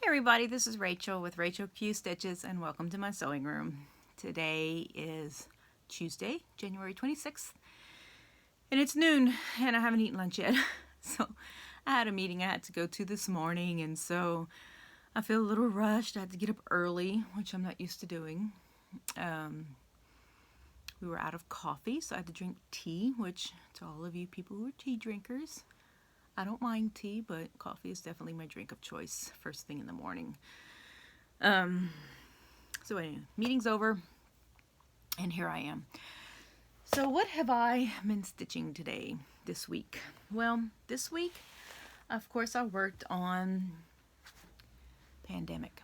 everybody, this is Rachel with Rachel Q Stitches and welcome to my sewing room. Today is Tuesday, January 26th, and it's noon and I haven't eaten lunch yet. So I had a meeting I had to go to this morning, and so I feel a little rushed. I had to get up early, which I'm not used to doing. We were out of coffee, so I had to drink tea, which to all of you people who are tea drinkers, I don't mind tea, but coffee is definitely my drink of choice first thing in the morning. So anyway, meeting's over, and here I am. So what have I been stitching this week? Well, this week, of course, I worked on Pandemic.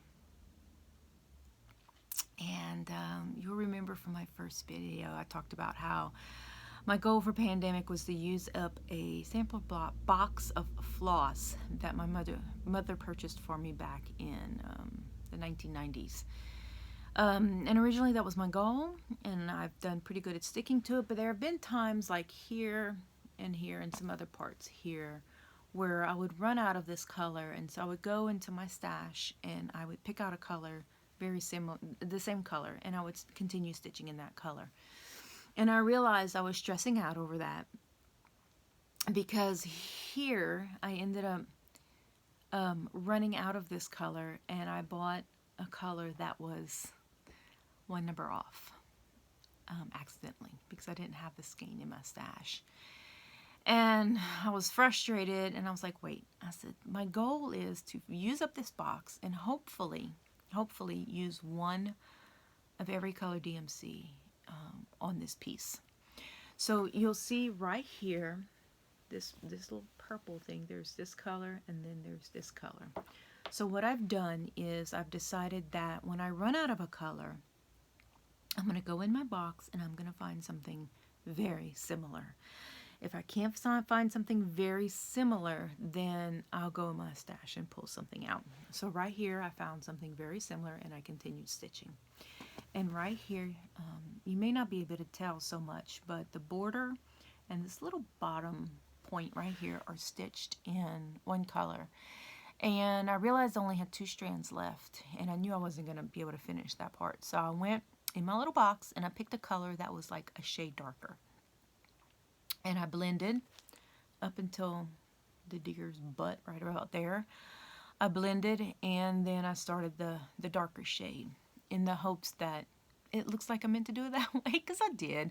And you'll remember from my first video, I talked about how my goal for Pandemic was to use up a sample box of floss that my mother purchased for me back in the 1990s. And originally that was my goal, and I've done pretty good at sticking to it, but there have been times like here and some other parts here where I would run out of this color, and so I would go into my stash and I would pick out a color very similar, the same color, and I would continue stitching in that color. And I realized I was stressing out over that because here I ended up running out of this color, and I bought a color that was one number off accidentally because I didn't have the skein in my stash. And I was frustrated, and I was like, wait, I said, my goal is to use up this box and hopefully use one of every color DMC on this piece. So you'll see right here, this little purple thing, there's this color and then there's this color. So what I've done is I've decided that when I run out of a color, I'm going to go in my box and I'm going to find something very similar. If I can't find something very similar, then I'll go in my stash and pull something out. So right here I found something very similar and I continued stitching. And right here, you may not be able to tell so much, but the border and this little bottom point right here are stitched in one color. And I realized I only had 2 strands left, and I knew I wasn't going to be able to finish that part. So I went in my little box and I picked a color that was like a shade darker. And I blended up until the digger's butt right about there. I blended, and then I started the darker shade in the hopes that it looks like I meant to do it that way, because I did.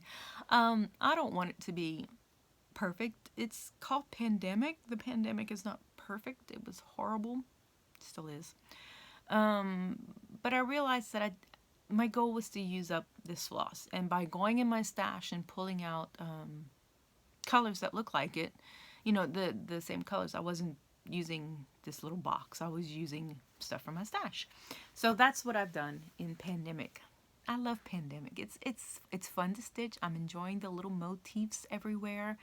I don't want it to be perfect. It's called Pandemic. The pandemic is not perfect. It was horrible. It still is. But I realized that my goal was to use up this floss, and by going in my stash and pulling out colors that look like it, you know, the same colors. I wasn't using this little box. I was using stuff from my stash. So that's what I've done in Pandemic. I love Pandemic. It's fun to stitch. I'm enjoying the little motifs everywhere.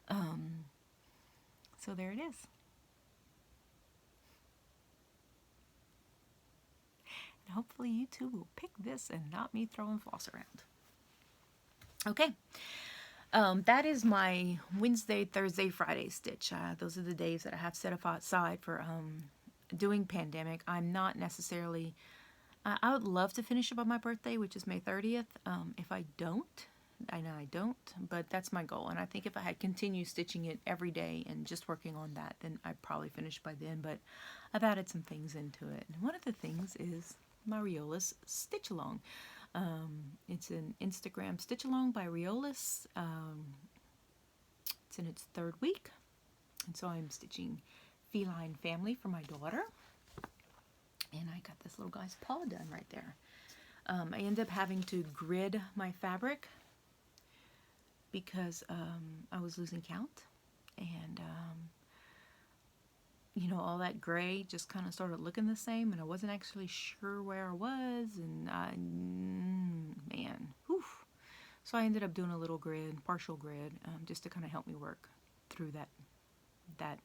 So there it is. And hopefully you too will pick this and not me throwing floss around. Okay. That is my Wednesday, Thursday, Friday stitch. Those are the days that I have set aside for doing Pandemic. I'm not necessarily, I would love to finish it by my birthday, which is May 30th. If I don't, I know I don't, but that's my goal. And I think if I had continued stitching it every day and just working on that, then I'd probably finish by then. But I've added some things into it. And one of the things is my Riolis Stitch Along. It's an Instagram stitch along by Riolis. It's in its 3rd week, and so I'm stitching Feline Family for my daughter, and I got this little guy's paw done right there. I end up having to grid my fabric because I was losing count, and you know, all that gray just kind of started looking the same, and I wasn't actually sure where I was, and man, whew. So I ended up doing a little grid, partial grid, just to kind of help me work through that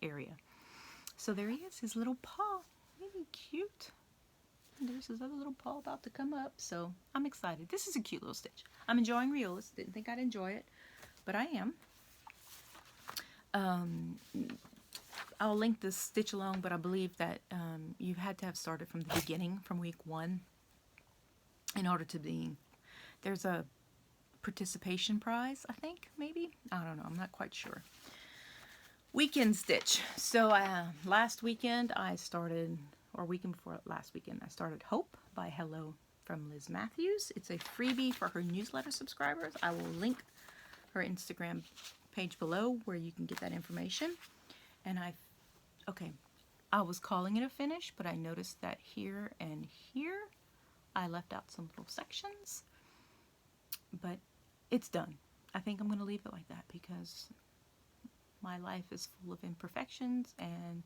area. So there he is, his little paw. Isn't he cute? And there's his other little paw about to come up, so I'm excited. This is a cute little stitch. I'm enjoying Riolis. Didn't think I'd enjoy it, but I am. I'll link this stitch along, but I believe that you had to have started from the beginning, from week 1, in order to be, there's a participation prize, I think, maybe? I don't know, I'm not quite sure. Weekend stitch. So last weekend I started, or weekend before last weekend, I started Hope by Hello from Liz Matthews. It's a freebie for her newsletter subscribers. I will link her Instagram page below where you can get that information. And I was calling it a finish, but I noticed that here and here I left out some little sections, but it's done. I think I'm going to leave it like that because my life is full of imperfections and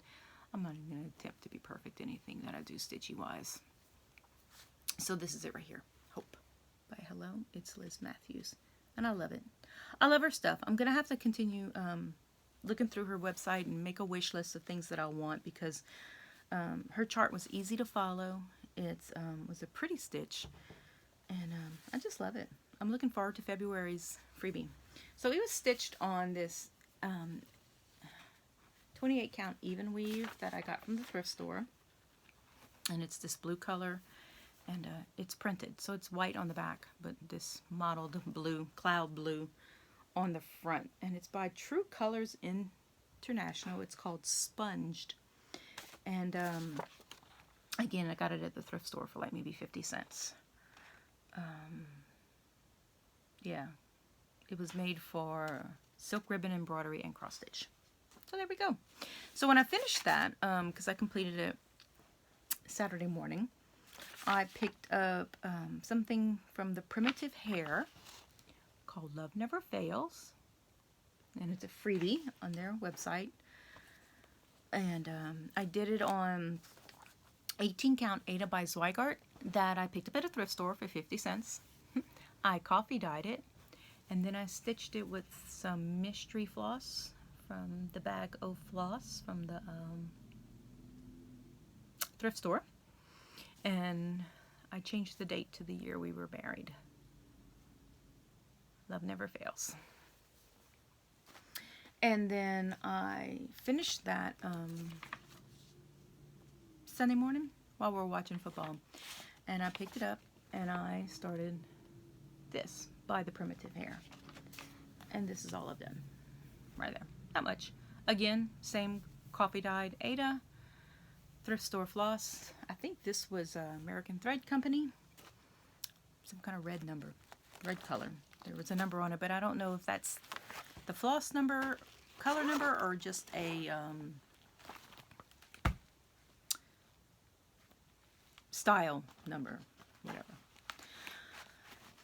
I'm not even going to attempt to be perfect in anything that I do stitchy wise. So this is it right here. Hope by Hello. It's Liz Matthews and I love it. I love her stuff. I'm going to have to continue looking through her website and make a wish list of things that I want because her chart was easy to follow. It was a pretty stitch and I just love it. I'm looking forward to February's freebie. So it was stitched on this 28 count even weave that I got from the thrift store, and it's this blue color, and it's printed, so it's white on the back, but this mottled blue, cloud blue on the front, and it's by True Colors International. It's called Sponged, and again, I got it at the thrift store for like maybe 50 cents. Yeah, it was made for silk ribbon embroidery and cross stitch. So there we go. So when I finished that, because I completed it Saturday morning, I picked up something from the Primitive Hair called Love Never Fails, and it's a freebie on their website. And I did it on 18 count Ada by Zweigart that I picked up at a thrift store for 50 cents. I coffee dyed it, and then I stitched it with some mystery floss from the bag of floss from the thrift store, and I changed the date to the year we were married. Love never fails. And then I finished that Sunday morning while we were watching football, and I picked it up and I started this by the Primitive Hair, and this is all I've done right there. Not much. Again, same coffee dyed Ada, thrift store floss. I think this was American Thread Company, some kind of red number, red color. There was a number on it, but I don't know if that's the floss number, color number, or just a style number, whatever.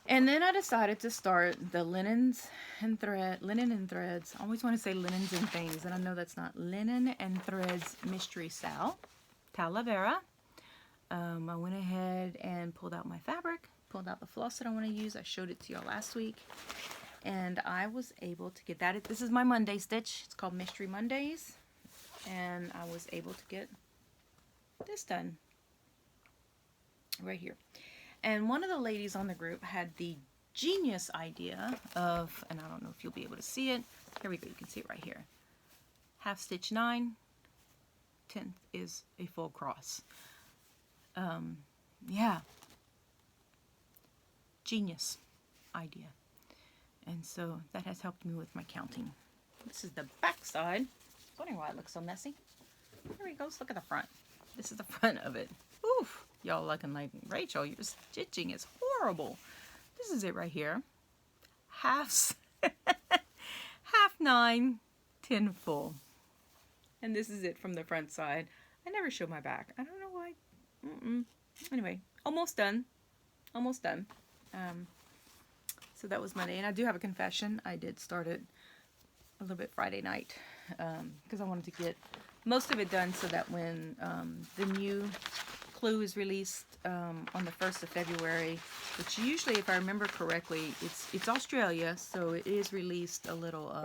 And then I decided to start the linen and threads. I always want to say linens and things, and I know that's not. Linen and Threads Mystery Sal, Talavera. I went ahead and pulled out my fabric, pulled out the floss that I want to use. I showed it to y'all last week, and I was able to get that. This is my Monday stitch. It's called Mystery Mondays, and I was able to get this done right here. And one of the ladies on the group had the genius idea of, and I don't know if you'll be able to see it. Here we go. You can see it right here. Half stitch 9, 10th is a full cross. Yeah. Genius idea. And so that has helped me with my counting. This is the back side. I was wondering why it looks so messy. Here we go. Let's look at the front. This is the front of it. Oof. Y'all looking like, Rachel, your stitching is horrible. This is it right here. Half 9, 10 full. And this is it from the front side. I never show my back. I don't know why. Anyway, almost done. Almost done. So that was Monday. And I do have a confession. I did start it a little bit Friday night because I wanted to get most of it done so that when the new Clue is released on the 1st of February, which usually, if I remember correctly, it's Australia, so it is released a little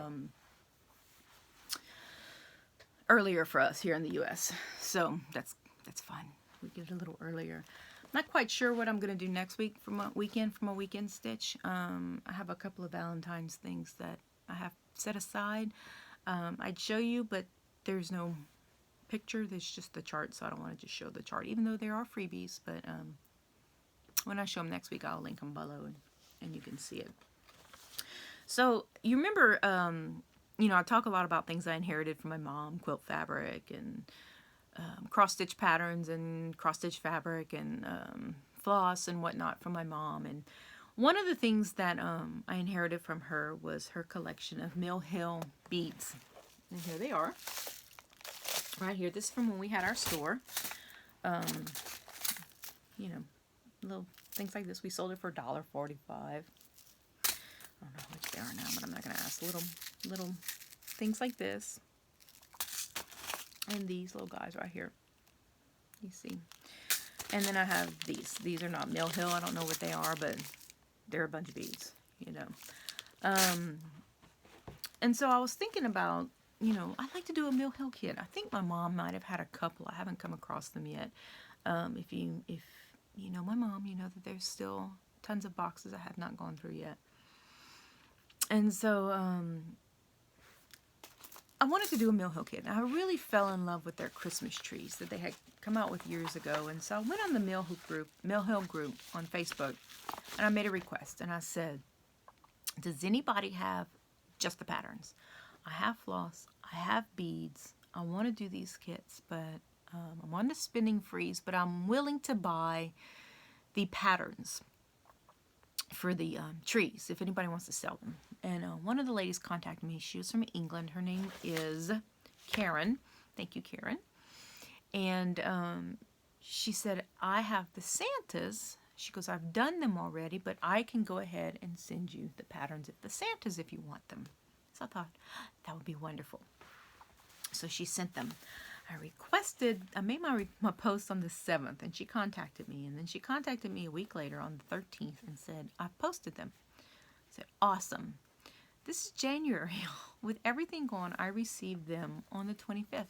earlier for us here in the U.S. So that's fine. We get it a little earlier. I'm not quite sure what I'm going to do next week from a weekend stitch. I have a couple of Valentine's things that I have set aside. I'd show you, but there's no picture. There's just the chart, so I don't want to just show the chart, even though there are freebies. But when I show them next week, I'll link them below, and you can see it. So you remember, you know, I talk a lot about things I inherited from my mom, quilt fabric and cross-stitch patterns and cross-stitch fabric and floss and whatnot from my mom. And one of the things that I inherited from her was her collection of Mill Hill beads. And here they are. Right here. This is from when we had our store. You know, little things like this. We sold it for $1.45. I don't know how much they are now, but I'm not going to ask. Little things like this. And these little guys right here. You see. And then I have these. These are not Mill Hill. I don't know what they are, but they're a bunch of beads, you know. And so I was thinking about, you know, I'd like to do a Mill Hill kit. I think my mom might have had a couple. I haven't come across them yet. If you know my mom, you know that there's still tons of boxes I have not gone through yet. And so I wanted to do a Mill Hill kit. And I really fell in love with their Christmas trees that they had come out with years ago. And so I went on the Mill Hill group on Facebook, and I made a request. And I said, does anybody have just the patterns? I have floss, I have beads, I want to do these kits, but I'm on the spinning freeze, but I'm willing to buy the patterns for the trees if anybody wants to sell them. And one of the ladies contacted me. She was from England. Her name is Karen. Thank you, Karen. And she said, I have the Santas. She goes, I've done them already, but I can go ahead and send you the patterns of the Santas if you want them. So I thought, that would be wonderful. So she sent them. I made my post on the 7th, and she contacted me. And then she contacted me a week later on the 13th and said, I've posted them. I said, awesome. This is January. With everything going, I received them on the 25th,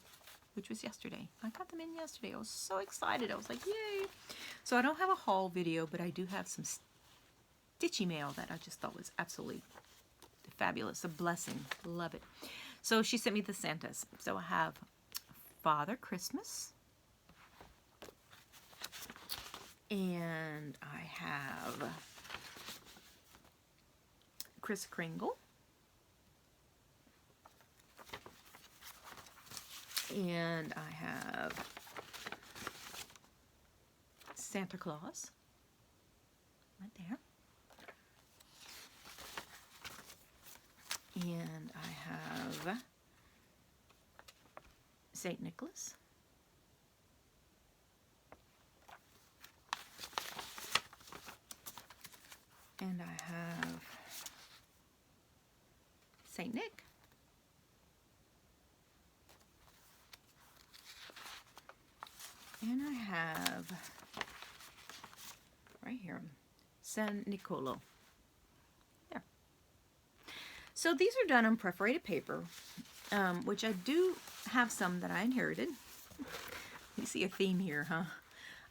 which was yesterday. I got them in yesterday. I was so excited. I was like, yay. So I don't have a haul video, but I do have some stitchy mail that I just thought was absolutely fabulous. A blessing. Love it. So she sent me the Santas. So I have Father Christmas. And I have Kris Kringle. And I have Santa Claus. Right there. And I have St. Nicholas. And I have St. Nick. And I have, right here, San Nicolo. There. So these are done on perforated paper, which I do have some that I inherited. You see a theme here, huh?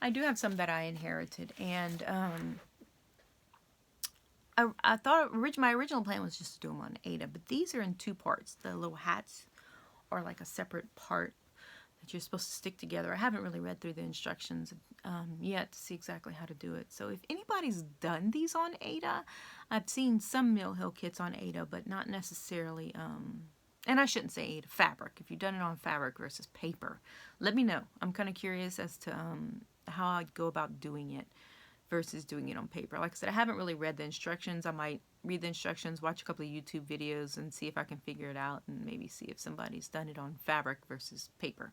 I do have some that I inherited, and I thought my original plan was just to do them on Aida, but these are in 2 parts. The little hats are like a separate part that you're supposed to stick together. I haven't really read through the instructions yet to see exactly how to do it. So if anybody's done these on Aida, I've seen some Mill Hill kits on Aida, but not necessarily, and I shouldn't say Aida, fabric. If you've done it on fabric versus paper, let me know. I'm kind of curious as to how I'd go about doing it versus doing it on paper. Like I said, I haven't really read the instructions. I might read the instructions, watch a couple of YouTube videos, and see if I can figure it out, and maybe see if somebody's done it on fabric versus paper.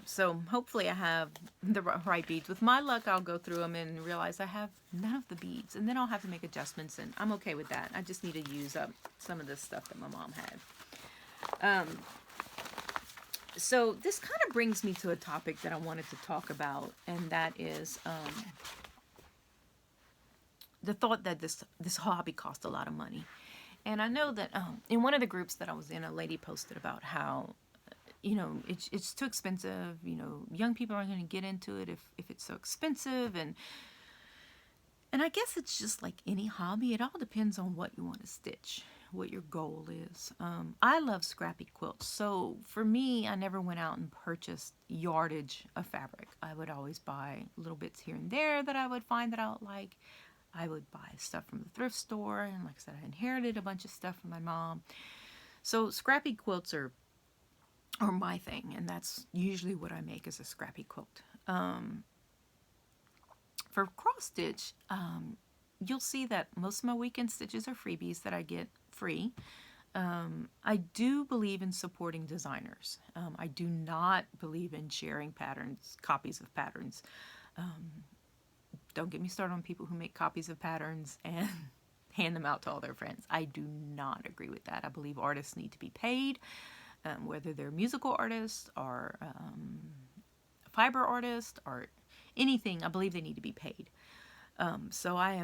So hopefully I have the right beads. With my luck, I'll go through them and realize I have none of the beads, and then I'll have to make adjustments, and I'm okay with that. I just need to use up some of the stuff that my mom had. So this kind of brings me to a topic that I wanted to talk about, and that is the thought that this hobby costs a lot of money. And I know that in one of the groups that I was in, a lady posted about how, you know, it's too expensive. You know, young people aren't going to get into it if it's so expensive. And I guess it's just like any hobby. It all depends on what you want to stitch. what your goal is. I love scrappy quilts. So for me, I never went out and purchased yardage of fabric. I would always buy little bits here and there that I would find that I would like. I would buy stuff from the thrift store. And like I said, I inherited a bunch of stuff from my mom. So scrappy quilts are my thing. And that's usually what I make is a scrappy quilt. For cross stitch, you'll see that most of my weekend stitches are freebies that I get free. I do believe in supporting designers. I do not believe in sharing patterns, copies of patterns. Don't get me started on people who make copies of patterns and hand them out to all their friends. I do not agree with that. I believe artists need to be paid, whether they're musical artists or fiber artists or anything. I believe they need to be paid. So I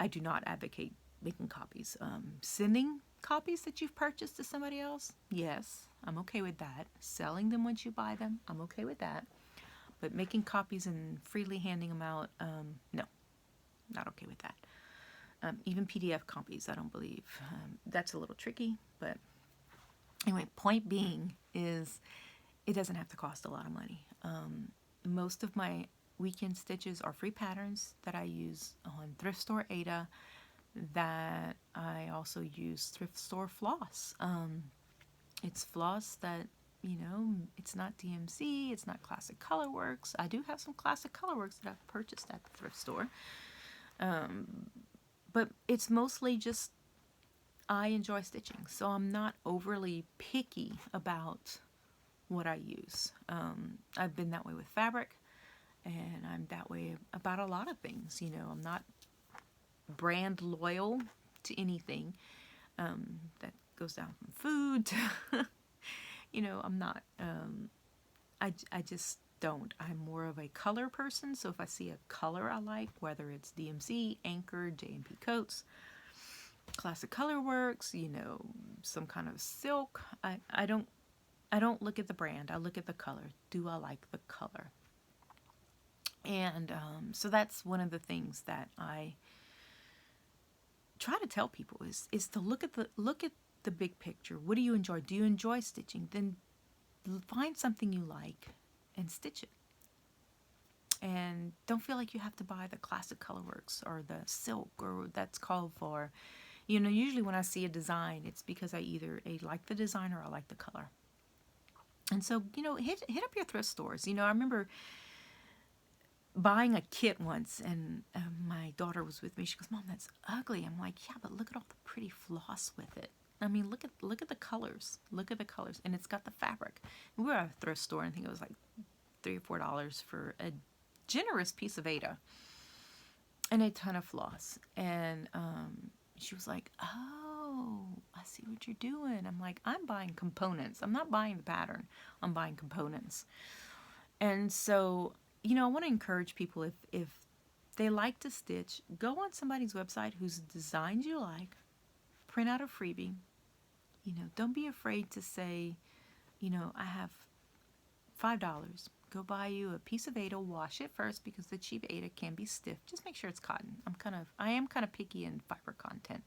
do not advocate making copies. Sending copies that you've purchased to somebody else, yes, I'm okay with that. Selling them once you buy them, I'm okay with that. But making copies and freely handing them out, no, not okay with that. Even PDF copies, I don't believe. That's a little tricky, but anyway, point being is it doesn't have to cost a lot of money. Most of my weekend stitches are free patterns that I use on Thrift Store Ada, that I also use Thrift Store Floss. It's floss that, you know, it's not DMC, it's not Classic Colorworks. I do have some Classic Colorworks that I've purchased at the thrift store. But it's mostly just I enjoy stitching, so I'm not overly picky about what I use. I've been that way with fabric. And I'm that way about a lot of things. You know, I'm not brand loyal to anything. That goes down from food to, you know, I'm not. I just don't. I'm more of a color person. So if I see a color I like, whether it's DMC, Anchor, J&P Coats, Classic Colorworks, you know, some kind of silk, I don't look at the brand. I look at the color. Do I like the color? And so that's one of the things that I try to tell people is to look at the big picture. What do you enjoy? Do you enjoy stitching? Then find something you like and stitch it. And don't feel like you have to buy the Classic Colorworks or the silk or that's called for. You know, usually when I see a design, it's because I either like the design or I like the color. And so, you know, hit up your thrift stores. You know, I remember buying a kit once, and my daughter was with me. She goes, "Mom, that's ugly." I'm like, "Yeah, but look at all the pretty floss with it. I mean, look at the colors. Look at the colors, and it's got the fabric." We were at a thrift store, and I think it was like $3 or $4 for a generous piece of Ada and a ton of floss. And she was like, "Oh, I see what you're doing." I'm like, "I'm buying components. I'm not buying the pattern. I'm buying components." And so, you know, I want to encourage people, if they like to stitch, go on somebody's website whose designs you like, print out a freebie. You know, don't be afraid to say, you know, I have $5. Go buy you a piece of Ada, wash it first because the cheap Ada can be stiff. Just make sure it's cotton. I am kind of picky in fiber content.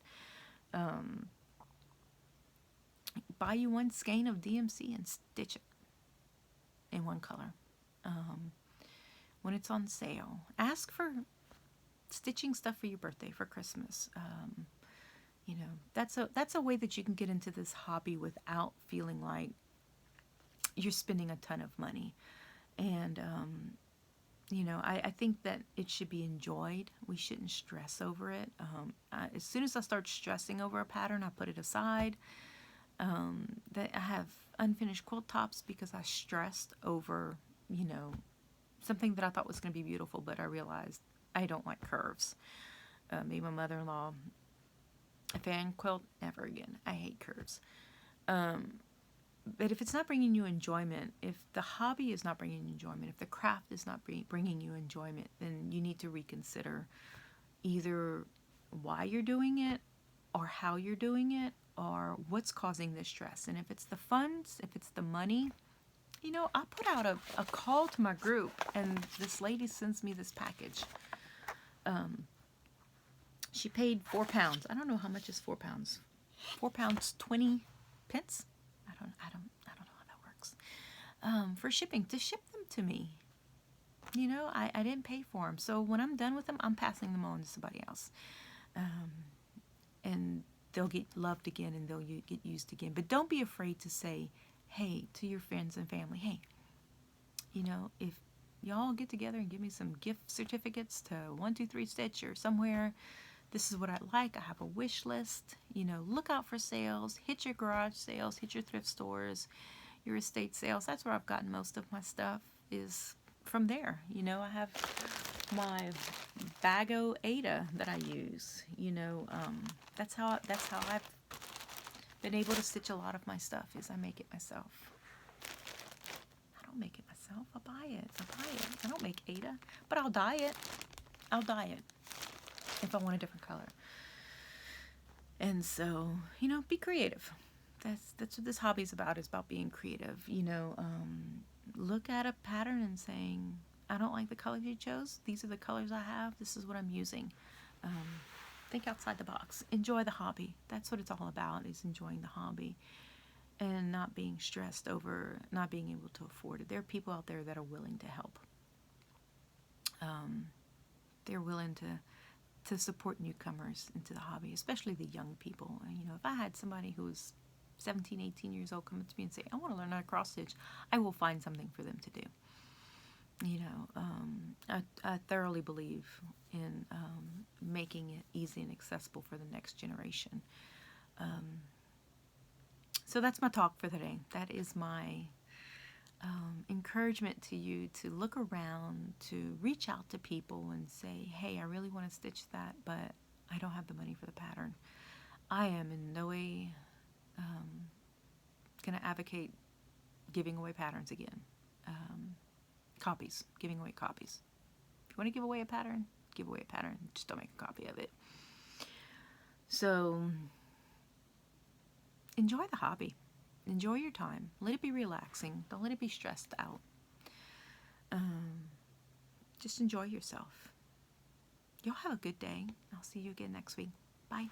Buy you one skein of DMC and stitch it in one color. When it's on sale, ask for stitching stuff for your birthday, for Christmas. You know, that's a way that you can get into this hobby without feeling like you're spending a ton of money. And you know, I think that it should be enjoyed. We shouldn't stress over it. As soon as I start stressing over a pattern, I put it aside. That I have unfinished quilt tops because I stressed over, you know, something that I thought was going to be beautiful, but I realized I don't like curves. Me and my mother-in-law, a fan quilt, never again. I hate curves. But if it's not bringing you enjoyment, if the hobby is not bringing you enjoyment, if the craft is not bringing you enjoyment, then you need to reconsider either why you're doing it or how you're doing it or what's causing the stress. And if it's the funds, if it's the money, you know, I put out a call to my group, and this lady sends me this package. She paid £4. I don't know how much is £4 £4, 20 pence. I don't know how that works. For shipping, to ship them to me. You know, I didn't pay for them, so when I'm done with them, I'm passing them on to somebody else, and they'll get loved again, and they'll get used again. But don't be afraid to say, hey, to your friends and family, hey, you know, if y'all get together and give me some gift certificates to 123 Stitch or somewhere, this is what I like. I have a wish list. You know, look out for sales. Hit your garage sales. Hit your thrift stores, your estate sales. That's where I've gotten most of my stuff, is from there. You know, I have my Bago Ada that I use. You know, that's how I've been able to stitch a lot of my stuff, is I make it myself. I don't make it myself. I buy it. I don't make Ada, but I'll dye it. I'll dye it if I want a different color. And so, you know, be creative. That's what this hobby is about being creative. You know, look at a pattern and saying, I don't like the color you chose. These are the colors I have. This is what I'm using. Think outside the box. Enjoy the hobby. That's what it's all about, is enjoying the hobby and not being stressed over not being able to afford it. There are people out there that are willing to help. They're willing to support newcomers into the hobby, especially the young people. You know, if I had somebody who was 17, 18 years old come up to me and say, I want to learn how to cross stitch, I will find something for them to do. You know, I thoroughly believe in making it easy and accessible for the next generation. So that's my talk for today. That is my encouragement to you, to look around, to reach out to people and say, hey, I really want to stitch that, but I don't have the money for the pattern. I am in no way going to advocate giving away patterns again. Copies, giving away copies. If you want to give away a pattern, give away a pattern. Just don't make a copy of it. So enjoy the hobby. Enjoy your time. Let it be relaxing. Don't let it be stressed out. Just enjoy yourself. Y'all have a good day. I'll see you again next week. Bye.